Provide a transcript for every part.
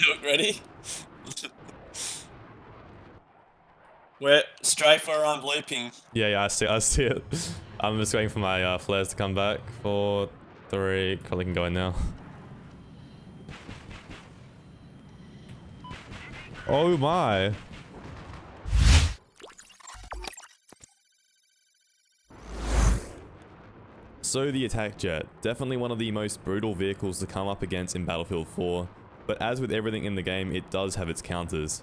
Look, ready? We're strafe around looping. Yeah, I see it. I'm just waiting for my flares to come back. 4, 3, probably can go in now. Oh my. So the attack jet, definitely one of the most brutal vehicles to come up against in Battlefield 4, but as with everything in the game, it does have its counters.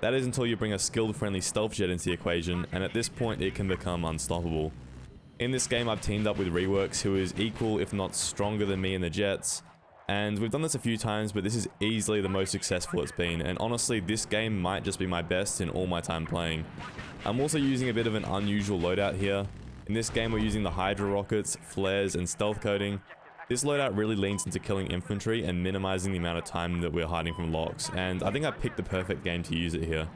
That is until you bring a skilled friendly stealth jet into the equation, and at this point it can become unstoppable. In this game I've teamed up with Reworks, who is equal if not stronger than me in the jets, and we've done this a few times, but this is easily the most successful it's been, and honestly this game might just be my best in all my time playing. I'm also using a bit of an unusual loadout here. In this game we're using the Hydra rockets, flares, and stealth coating. This loadout really leans into killing infantry and minimizing the amount of time that we're hiding from locks, and I think I picked the perfect game to use it here.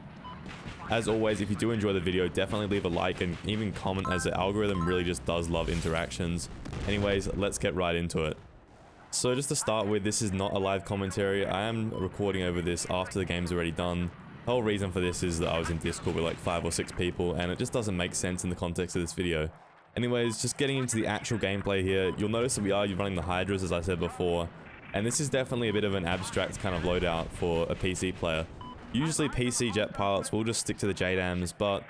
As always, if you do enjoy the video, definitely leave a like and even comment, as the algorithm really just does love interactions. Anyways, let's get right into it. So just to start with, this is not a live commentary. I am recording over this after the game's already done. The whole reason for this is that I was in Discord with like 5 or 6 people, and it just doesn't make sense in the context of this video. Anyways, just getting into the actual gameplay here, you'll notice that we are running the Hydras as I said before, and this is definitely a bit of an abstract kind of loadout for a PC player. Usually PC jet pilots will just stick to the JDAMs, but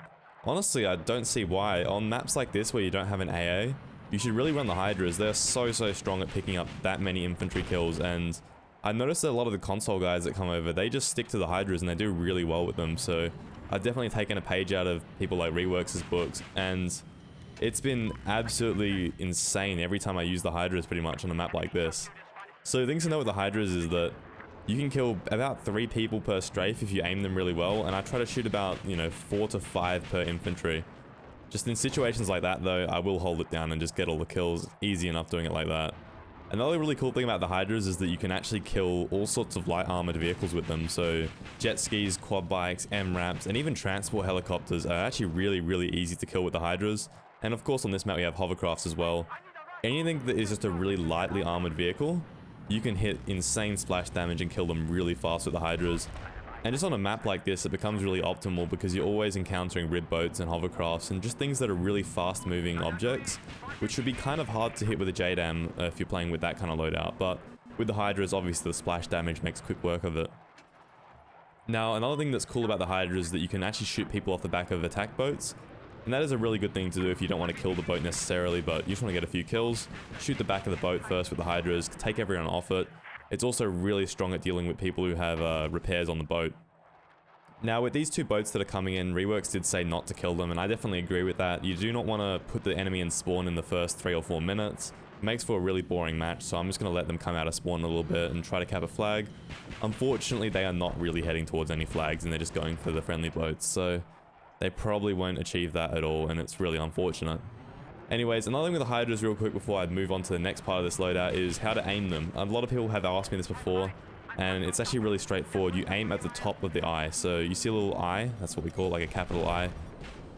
honestly I don't see why. On maps like this where you don't have an AA, you should really run the Hydras. They're so strong at picking up that many infantry kills, and I noticed that a lot of the console guys that come over, they just stick to the Hydras and they do really well with them, so I've definitely taken a page out of people like Reworks' books, and it's been absolutely insane every time I use the Hydras pretty much on a map like this. So things to know with the Hydras is that you can kill about 3 people per strafe if you aim them really well, and I try to shoot about, 4 to 5 per infantry. Just in situations like that though, I will hold it down and just get all the kills, easy enough doing it like that. Another really cool thing about the Hydras is that you can actually kill all sorts of light armored vehicles with them, so jet skis, quad bikes, MRAPs, and even transport helicopters are actually really easy to kill with the Hydras. And of course on this map we have hovercrafts as well. Anything that is just a really lightly armored vehicle, you can hit insane splash damage and kill them really fast with the Hydras. And just on a map like this, it becomes really optimal because you're always encountering rib boats and hovercrafts and just things that are really fast moving objects, which would be kind of hard to hit with a JDAM if you're playing with that kind of loadout, but with the Hydras obviously the splash damage makes quick work of it. Now another thing that's cool about the Hydras is that you can actually shoot people off the back of attack boats, and that is a really good thing to do if you don't want to kill the boat necessarily, but you just want to get a few kills. Shoot the back of the boat first with the Hydras, take everyone off it. It's also really strong at dealing with people who have repairs on the boat. Now with these 2 boats that are coming in, Reworks did say not to kill them, and I definitely agree with that. You do not want to put the enemy in spawn in the first 3 or 4 minutes. It makes for a really boring match, so I'm just going to let them come out of spawn a little bit and try to cap a flag. Unfortunately, they are not really heading towards any flags and they're just going for the friendly boats, so they probably won't achieve that at all, and it's really unfortunate. Anyways, another thing with the Hydras real quick before I move on to the next part of this loadout is how to aim them. A lot of people have asked me this before, and it's actually really straightforward. You aim at the top of the eye, so you see a little eye, that's what we call it, like a capital I.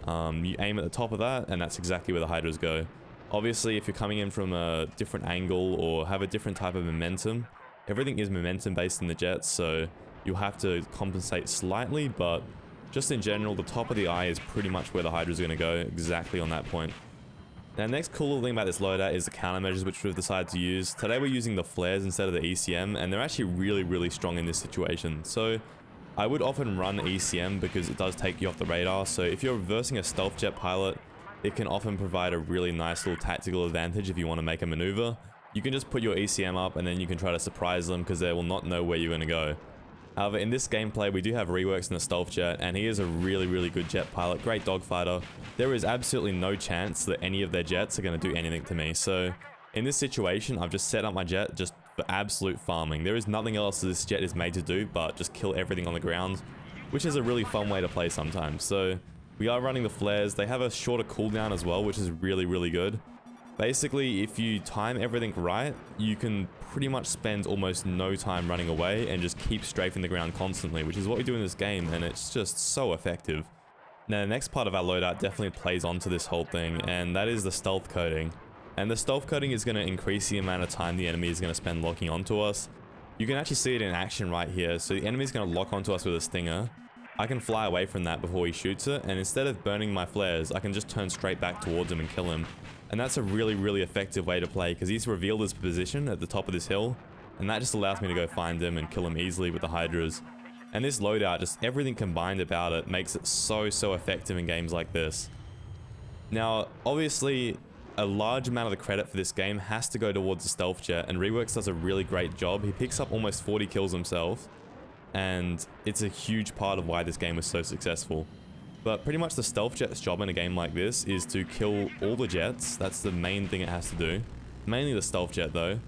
You aim at the top of that, and that's exactly where the Hydras go. Obviously, if you're coming in from a different angle or have a different type of momentum, everything is momentum based in the jets, so you'll have to compensate slightly, but just in general, the top of the eye is pretty much where the Hydras are going to go, exactly on that point. Now, the next cool thing about this loadout is the countermeasures which we've decided to use. Today we're using the flares instead of the ECM, and they're actually really strong in this situation. So I would often run ECM because it does take you off the radar, so if you're reversing a stealth jet pilot, it can often provide a really nice little tactical advantage if you want to make a maneuver. You can just put your ECM up and then you can try to surprise them because they will not know where you're going to go. However, in this gameplay, we do have Reworks in the stealth jet, and he is a really good jet pilot, great dogfighter. There is absolutely no chance that any of their jets are going to do anything to me. So in this situation, I've just set up my jet just for absolute farming. There is nothing else that this jet is made to do but just kill everything on the ground, which is a really fun way to play sometimes. So we are running the flares. They have a shorter cooldown as well, which is really good. Basically, if you time everything right, you can pretty much spend almost no time running away and just keep strafing the ground constantly, which is what we do in this game, and it's just so effective. Now, the next part of our loadout definitely plays onto this whole thing, and that is the stealth coating. And the stealth coating is going to increase the amount of time the enemy is going to spend locking onto us. You can actually see it in action right here. So the enemy's going to lock onto us with a stinger. I can fly away from that before he shoots it, and instead of burning my flares, I can just turn straight back towards him and kill him. And that's a really, really effective way to play, because he's revealed his position at the top of this hill, and that just allows me to go find him and kill him easily with the Hydras. And this loadout, just everything combined about it, makes it so effective in games like this. Now, obviously, a large amount of the credit for this game has to go towards the stealth jet, and Reworks does a really great job. He picks up almost 40 kills himself, and it's a huge part of why this game was so successful. But pretty much the stealth jet's job in a game like this is to kill all the jets. That's the main thing it has to do. Mainly the stealth jet though.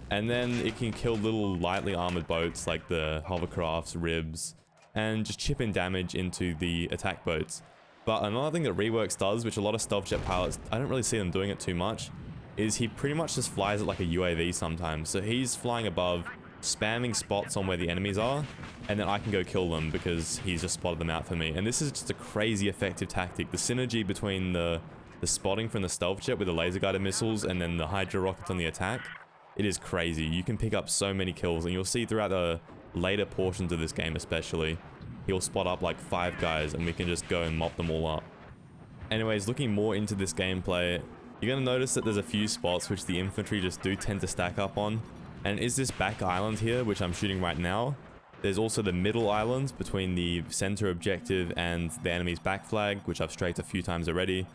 And then it can kill little lightly armored boats like the hovercrafts, ribs, and just chip in damage into the attack boats. But another thing that Reworks does, which a lot of stealth jet pilots, I don't really see them doing it too much, is he pretty much just flies it like a UAV sometimes. So he's flying above, spamming spots on where the enemies are, and then I can go kill them because he's just spotted them out for me. And this is just a crazy effective tactic. The synergy between the spotting from the stealth jet with the laser guided missiles and then the Hydra rockets on the attack, it is crazy. You can pick up so many kills, and you'll see throughout the later portions of this game especially, he'll spot up like 5 guys and we can just go and mop them all up. Anyways, looking more into this gameplay, you're going to notice that there's a few spots which the infantry just do tend to stack up on. And is this back island here, which I'm shooting right now. There's also the middle island between the center objective and the enemy's back flag, which I've strafed a few times already.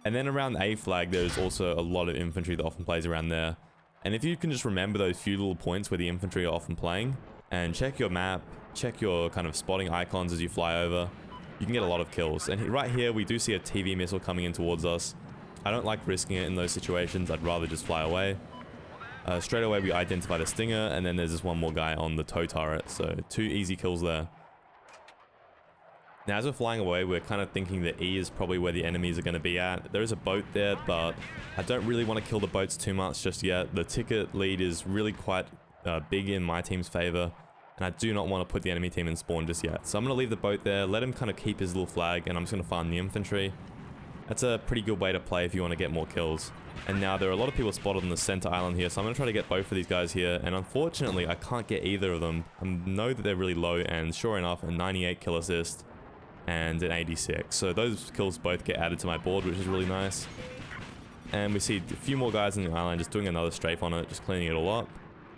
And then around A flag, there's also a lot of infantry that often plays around there. And if you can just remember those few little points where the infantry are often playing, and check your map, check your kind of spotting icons as you fly over, you can get a lot of kills. And right here, we do see a TV missile coming in towards us. I don't like risking it in those situations. I'd rather just fly away. Straight away, we identify the stinger, and then there's just one more guy on the tow turret. So 2 easy kills there. Now, as we're flying away, we're kind of thinking that E is probably where the enemies are going to be at. There is a boat there, but I don't really want to kill the boats too much just yet. The ticket lead is really quite big in my team's favor, and I do not want to put the enemy team in spawn just yet. So I'm going to leave the boat there, let him kind of keep his little flag, and I'm just going to farm the infantry. That's a pretty good way to play if you want to get more kills. And now there are a lot of people spotted on the center island here, so I'm going to try to get both of these guys here, and unfortunately I can't get either of them. I know that they're really low, and sure enough, a 98 kill assist and an 86. So those kills both get added to my board, which is really nice. And we see a few more guys on the island just doing another strafe on it, just cleaning it all up.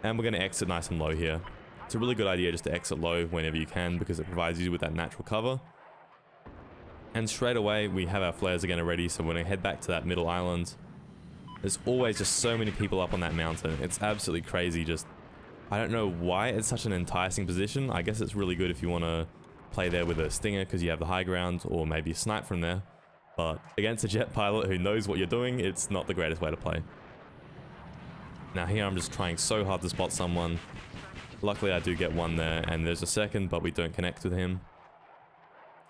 And we're going to exit nice and low here. It's a really good idea just to exit low whenever you can, because it provides you with that natural cover. And straight away, we have our flares again ready, so we're going to head back to that middle island. There's always just so many people up on that mountain. It's absolutely crazy. Just, I don't know why it's such an enticing position. I guess it's really good if you want to play there with a stinger because you have the high ground, or maybe snipe from there. But against a jet pilot who knows what you're doing, it's not the greatest way to play. Now here I'm just trying so hard to spot someone. Luckily I do get one there, and there's a second, but we don't connect with him.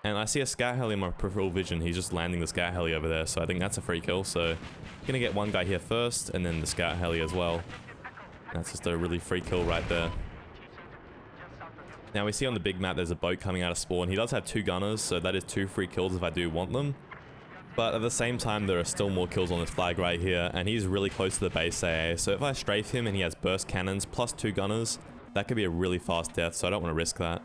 And I see a scout heli in my peripheral vision. He's just landing the scout heli over there, so I think that's a free kill. So gonna get one guy here first, and then the scout heli as well. That's just a really free kill right there. Now we see on the big map there's a boat coming out of spawn. He does have 2 gunners, so that is 2 free kills if I do want them. But at the same time, there are still more kills on this flag right here, and he's really close to the base AA. So if I strafe him and he has burst cannons plus 2 gunners, that could be a really fast death, so I don't want to risk that.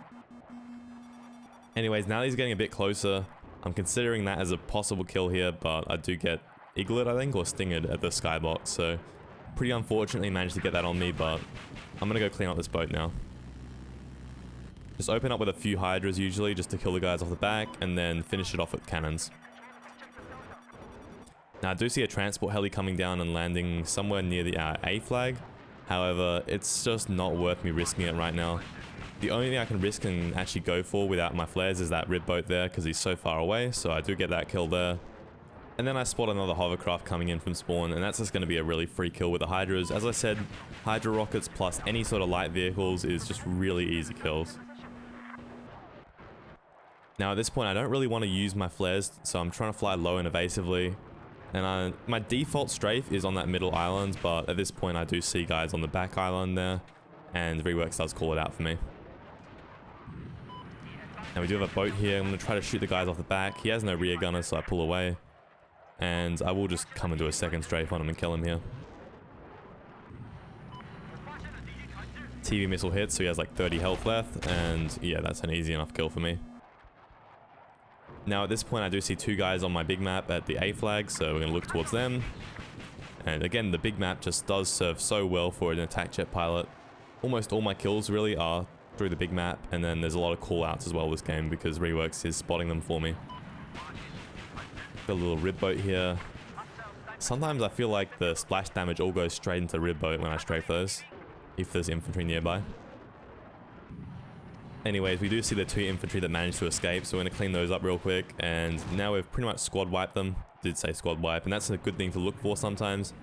Anyways, now he's getting a bit closer. I'm considering that as a possible kill here, but I do get eaglet, I think, or stingered at the skybox. So pretty unfortunately managed to get that on me, but I'm going to go clean up this boat now. Just open up with a few Hydras usually, just to kill the guys off the back, and then finish it off with cannons. Now I do see a transport heli coming down and landing somewhere near the A flag. However, it's just not worth me risking it right now. The only thing I can risk and actually go for without my flares is that rib boat there, because he's so far away, so I do get that kill there. And then I spot another hovercraft coming in from spawn, and that's just going to be a really free kill with the Hydras. As I said, Hydra rockets plus any sort of light vehicles is just really easy kills. Now at this point I don't really want to use my flares, so I'm trying to fly low and evasively. And my default strafe is on that middle island, but at this point I do see guys on the back island there, and Reworks does call it out for me. Now we do have a boat here. I'm going to try to shoot the guys off the back. He has no rear gunner, so I pull away. And I will just come and do a second strafe on him and kill him here. TV missile hits, so he has like 30 health left, and yeah, that's an easy enough kill for me. Now at this point I do see 2 guys on my big map at the A flag, so we're going to look towards them. And again, the big map just does serve so well for an attack jet pilot. Almost all my kills really are through the big map, and then there's a lot of callouts as well this game because Reworks is spotting them for me. Got a little rib boat here. Sometimes I feel like the splash damage all goes straight into rib boat when I strafe those, if there's infantry nearby. Anyways, we do see the 2 infantry that managed to escape, so we're going to clean those up real quick, and now we've pretty much squad wiped them. Did say squad wipe, and that's a good thing to look for sometimes.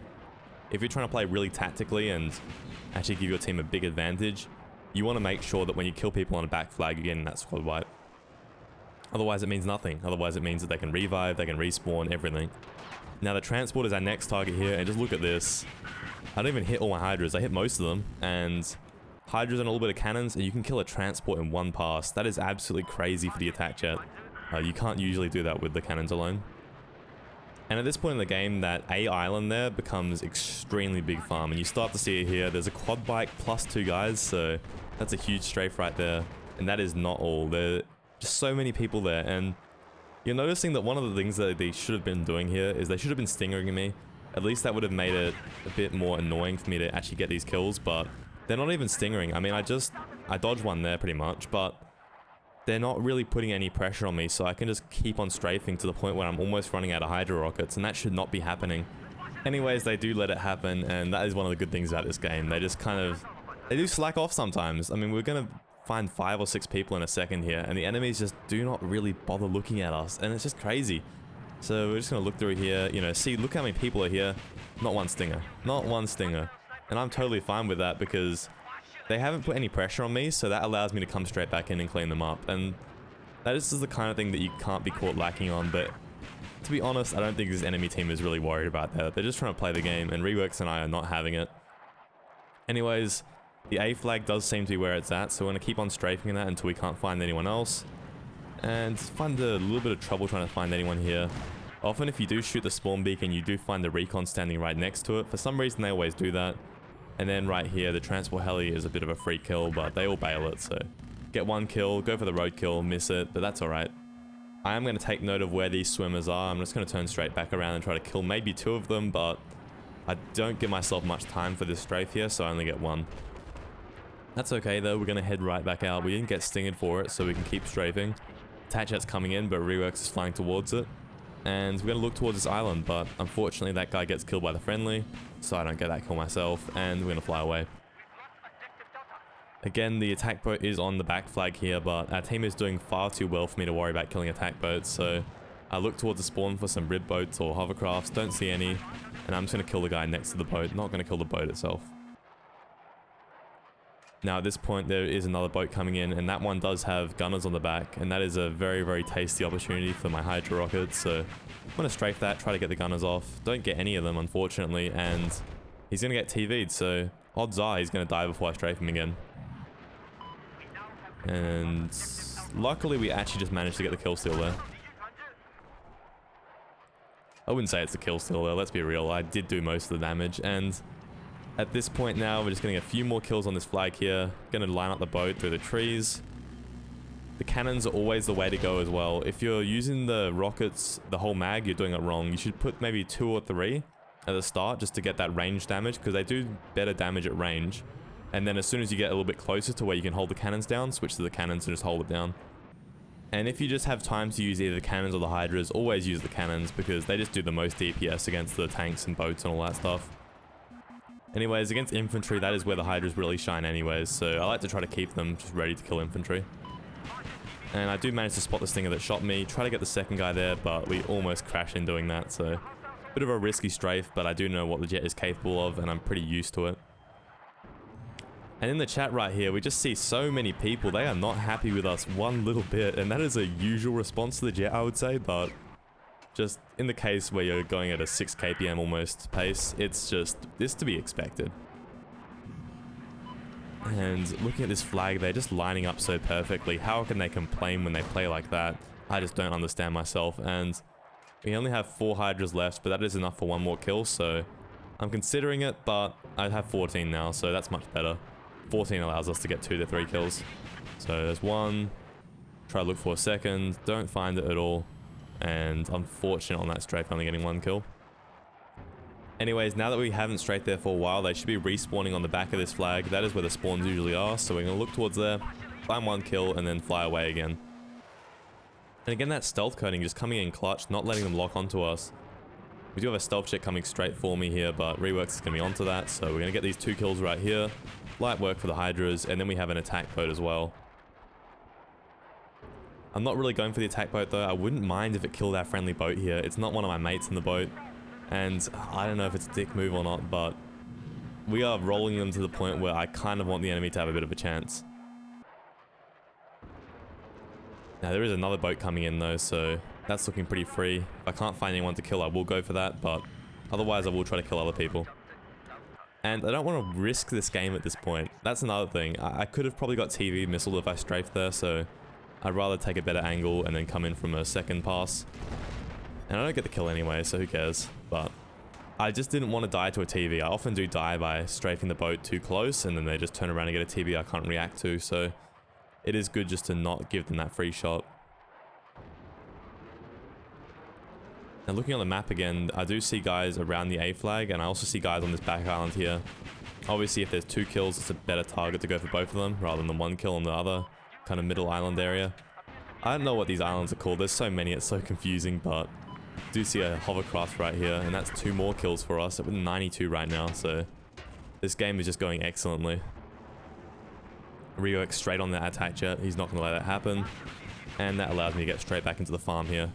If you're trying to play really tactically and actually give your team a big advantage, you want to make sure that when you kill people on a back flag, you're getting that squad wipe. Otherwise it means nothing. Otherwise it means that they can revive, they can respawn, everything. Now the transport is our next target here, and just look at this. I don't even hit all my Hydras, I hit most of them, and Hydras and a little bit of cannons, and you can kill a transport in one pass. That is absolutely crazy for the attack jet. You can't usually do that with the cannons alone. And at this point in the game, that A island there becomes extremely big farm, and you start to see it here. There's a quad bike plus 2 guys, so that's a huge strafe right there. And that is not all. There are just so many people there, and you're noticing that one of the things that they should have been doing here is they should have been stingering me. At least that would have made it a bit more annoying for me to actually get these kills, but they're not even stingering. I mean, I dodged one there pretty much, but they're not really putting any pressure on me, so I can just keep on strafing to the point where I'm almost running out of Hydra rockets, and that should not be happening. Anyways, they do let it happen, and that is one of the good things about this game. They just they do slack off sometimes. I mean, we're gonna find 5 or 6 people in a second here, and the enemies just do not really bother looking at us, and it's just crazy. So we're just gonna look through here, you know, see, look how many people are here. Not one stinger. Not one stinger. And I'm totally fine with that because they haven't put any pressure on me, so that allows me to come straight back in and clean them up. And that is the kind of thing that you can't be caught lacking on, but to be honest, I don't think this enemy team is really worried about that. They're just trying to play the game, and Reworks and I are not having it. Anyways, the A flag does seem to be where it's at, so we're going to keep on strafing that until we can't find anyone else. And find a little bit of trouble trying to find anyone here. Often if you do shoot the spawn beacon, you do find the recon standing right next to it. For some reason they always do that. And then right here, the transport heli is a bit of a free kill, but they all bail it, so get 1 kill, go for the road kill, miss it, but that's alright. I am going to take note of where these swimmers are. I'm just going to turn straight back around and try to kill maybe 2 of them, but I don't give myself much time for this strafe here, so I only get 1. That's okay though, we're going to head right back out. We didn't get stinged for it, so we can keep strafing. Attack jet's coming in, but Reworks is flying towards it. And we're going to look towards this island, but unfortunately that guy gets killed by the friendly, so I don't get that kill myself, and we're going to fly away. Again, the attack boat is on the back flag here, but our team is doing far too well for me to worry about killing attack boats, so I look towards the spawn for some rib boats or hovercrafts, don't see any, and I'm just going to kill the guy next to the boat, not going to kill the boat itself. Now at this point there is another boat coming in, and that one does have gunners on the back, and that is a very, very tasty opportunity for my Hydra rockets, so I'm going to strafe that, try to get the gunners off. Don't get any of them unfortunately, and he's going to get TV'd, so odds are he's going to die before I strafe him again. And luckily we actually just managed to get the kill steal there. I wouldn't say it's a kill steal though, let's be real, I did do most of the damage, and at this point now, we're just getting a few more kills on this flag here. Gonna line up the boat through the trees. The cannons are always the way to go as well. If you're using the rockets, the whole mag, you're doing it wrong. You should put maybe 2 or 3 at the start just to get that range damage, because they do better damage at range. And then as soon as you get a little bit closer to where you can hold the cannons down, switch to the cannons and just hold it down. And if you just have time to use either the cannons or the Hydras, always use the cannons, because they just do the most DPS against the tanks and boats and all that stuff. Anyways, against infantry, that is where the Hydras really shine anyways, so I like to try to keep them just ready to kill infantry. And I do manage to spot the stinger that shot me, try to get the second guy there, but we almost crashed in doing that, so bit of a risky strafe, but I do know what the jet is capable of, and I'm pretty used to it. And in the chat right here, we just see so many people, they are not happy with us one little bit, and that is a usual response to the jet, I would say, but just in the case where you're going at a 6 kpm almost pace, it's just this to be expected. And looking at this flag, they're just lining up so perfectly. How can they complain when they play like that? I just don't understand myself. And we only have 4 Hydras left, but that is enough for 1 more kill, so I'm considering it, but I have 14 now, so that's much better. 14 allows us to get 2 to 3 kills. So there's one. Try to look for a second. Don't find it at all. And unfortunate on that strafe, only getting 1 kill. Anyways, now that we haven't strafed there for a while, they should be respawning on the back of this flag. That is where the spawns usually are. So we're going to look towards there, find 1 kill, and then fly away again. And again, that stealth coating just coming in clutch, not letting them lock onto us. We do have a stealth jet coming straight for me here, but Reworks is going to be onto that. So we're going to get these 2 kills right here. Light work for the Hydras, and then we have an attack boat as well. I'm not really going for the attack boat though. I wouldn't mind if it killed our friendly boat here. It's not one of my mates in the boat. And I don't know if it's a dick move or not, but we are rolling them to the point where I kind of want the enemy to have a bit of a chance. Now there is another boat coming in though, so that's looking pretty free. If I can't find anyone to kill, I will go for that, but otherwise I will try to kill other people. And I don't want to risk this game at this point. That's another thing. I could have probably got TV missiled if I strafed there, so I'd rather take a better angle and then come in from a second pass. And I don't get the kill anyway, so who cares? But I just didn't want to die to a TV. I often do die by strafing the boat too close, and then they just turn around and get a TV I can't react to, so it is good just to not give them that free shot. Now looking on the map again, I do see guys around the A flag, and I also see guys on this back island here. Obviously if there's 2 kills, it's a better target to go for both of them, rather than the 1 kill on the other kind of middle island area. I don't know what these islands are called, there's so many, it's so confusing, but I do see a hovercraft right here, and that's 2 more kills for us. We're 92 right now, so this game is just going excellently. Rework straight on that attack jet, he's not going to let that happen, and that allows me to get straight back into the farm here.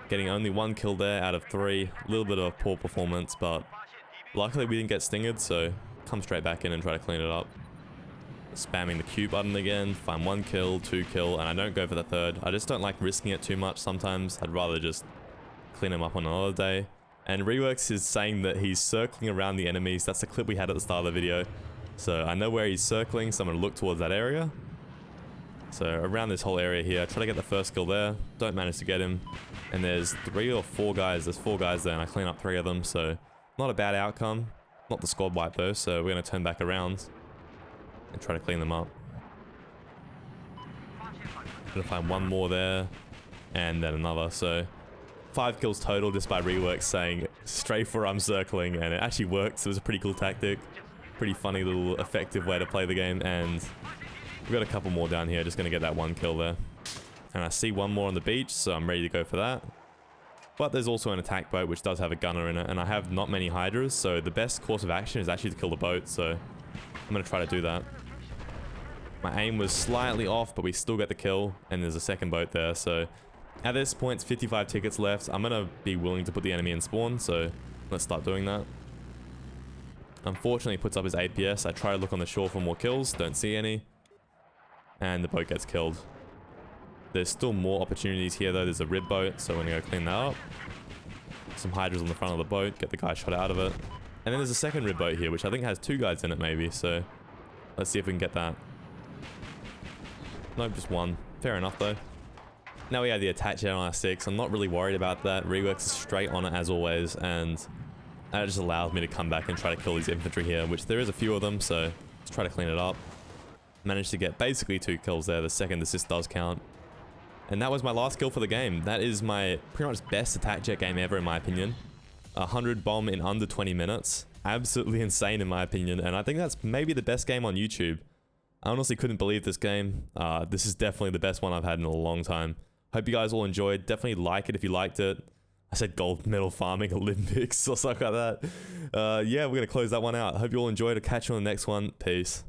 Getting only 1 kill there out of 3, a little bit of a poor performance, but luckily we didn't get stingered, so come straight back in and try to clean it up. Spamming the Q button again, find 1 kill, 2 kill, and I don't go for the 3rd. I just don't like risking it too much sometimes. I'd rather just clean him up on another day. And Reworks is saying that he's circling around the enemies. That's the clip we had at the start of the video. So I know where he's circling, so I'm going to look towards that area. So around this whole area here, try to get the first kill there. Don't manage to get him. And there's 3 or 4 guys. There's 4 guys there, and I clean up 3 of them. So not a bad outcome. Not the squad wipe though, so we're going to turn back around and try to clean them up. Gonna find 1 more there, and then another. So 5 kills total just by Reworks saying strafe where I'm circling, and it actually works. It was a pretty cool tactic. Pretty funny little effective way to play the game, and we've got a couple more down here. Just gonna get that 1 kill there. And I see 1 more on the beach, so I'm ready to go for that. But there's also an attack boat which does have a gunner in it, and I have not many Hydras, so the best course of action is actually to kill the boat, so I'm gonna try to do that. My aim was slightly off, but we still get the kill, and there's a second boat there, so at this point, it's 55 tickets left. I'm gonna be willing to put the enemy in spawn, so let's start doing that. Unfortunately, he puts up his APS. I try to look on the shore for more kills, don't see any, and the boat gets killed. There's still more opportunities here though. There's a rib boat, so we're gonna go clean that up. Some Hydras on the front of the boat, get the guy shot out of it. And then there's a second rib boat here, which I think has 2 guys in it maybe, so let's see if we can get that. Nope, just 1. Fair enough though. Now we have the attack jet on our 6. I'm not really worried about that. Reworks is straight on it as always, and that just allows me to come back and try to kill these infantry here, which there is a few of them, so let's try to clean it up. Managed to get basically 2 kills there. The second assist does count. And that was my last kill for the game. That is my pretty much best attack jet game ever in my opinion. 100 bomb in under 20 minutes. Absolutely insane in my opinion, and I think that's maybe the best game on YouTube. I honestly couldn't believe this game. This is definitely the best one I've had in a long time. Hope you guys all enjoyed. Definitely like it if you liked it. I said gold medal farming Olympics or something like that. Yeah, we're going to close that one out. Hope you all enjoyed. I'll catch you on the next one. Peace.